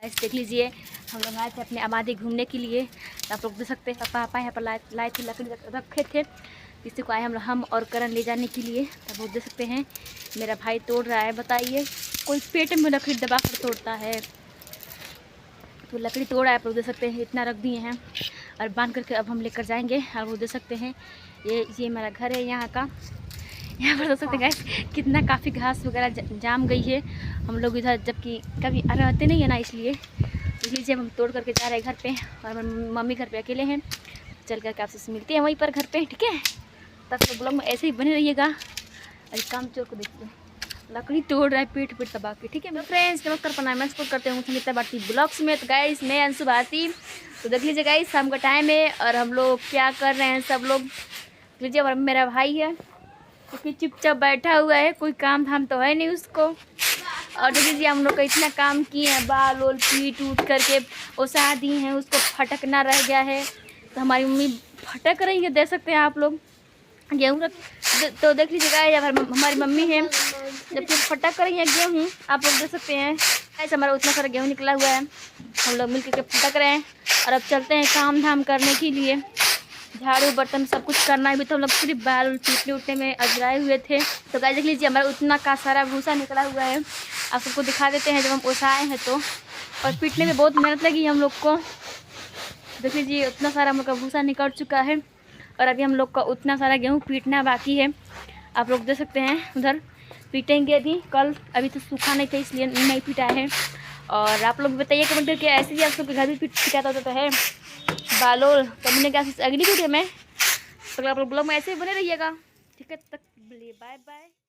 ऐसे देख लीजिए, हम लोग आए थे अपने आबादी घूमने के लिए। तो आप लोग देख सकते हैं पापा यहाँ पर लाए थे, लकड़ी रखे थे। किसी को आए हम और करण ले जाने के लिए। तो आप लोग देख सकते हैं मेरा भाई तोड़ रहा है। बताइए कोई पेट में लकड़ी दबा कर तोड़ता है? तो लकड़ी तोड़ा है, आप लोग देख सकते हैं इतना रख दिए हैं और बांध करके अब हम लेकर जाएंगे। आप लोग देख सकते हैं ये मेरा घर है यहाँ का। यहाँ पर देख सकते हैं गाइस कितना काफ़ी घास वगैरह जाम गई है। हम लोग इधर जबकि कभी रहते नहीं है ना, इसलिए हम तोड़ करके जा रहे हैं घर पे। और मम्मी घर पे अकेले हैं। चल करके आपसे मिलते हैं वहीं पर घर पे, ठीक है? तब तो ब्लॉग में ऐसे ही बने रहिएगा। अरे काम चोर को देखते हैं, लकड़ी तोड़ रहा है पीठ दबा के, ठीक है? तो फ्रेंड्स नमस्कार प्रणाम, मैं सपोर्ट करते हूँ संगीता भारती ब्लॉग्स में। तो गाइस मैं अंशु भारती। तो देख लीजिए गाइस शाम का टाइम है और हम लोग क्या कर रहे हैं सब लोग लीजिए। और मेरा भाई है क्योंकि चुपचाप बैठा हुआ है, कोई काम धाम तो है नहीं उसको। और देख लीजिए हम लोग का इतना काम किए हैं, बाल ओल पीट उठ करके ओसा दिए हैं, उसको फटकना रह गया है। तो हमारी मम्मी फटक रही है, देख सकते हैं आप लोग गेहूँ। तो देख लीजिएगा जब हमारी मम्मी है जब फिर फटक रही है गेहूँ, आप लोग देख सकते हैं ऐसे हमारा उतना सारा गेहूँ निकला हुआ है। हम लोग मिल करके फटक रहे हैं और अब चलते हैं काम धाम करने के लिए। झाड़ू बर्तन सब कुछ करना है। अभी तो हम लोग सिर्फ बाल टूटने उठने में अजराए हुए थे। तो गाइस देख लीजिए हमारा उतना का सारा भूसा निकला हुआ है। आप सबको दिखा देते हैं जब हम ओसाए हैं तो। और पीटने में बहुत मेहनत लगी हम लोग को। देख लीजिए उतना सारा हम लोग का भूसा निकल चुका है और अभी हम लोग का उतना सारा गेहूँ पीटना बाकी है। आप लोग देख सकते हैं उधर पीटेंगे अभी कल, अभी तो सूखा नहीं था इसलिए नहीं पीटा है। और आप लोग बताइए कमेंट करके ऐसे ही आप सबके घर भी पिटाता होता है बालोल। तो मैंने क्या अगली वीडियो में तो आप लोग ब्लॉग में ऐसे ही बने रहिएगा, ठीक है? तक बाय बाय।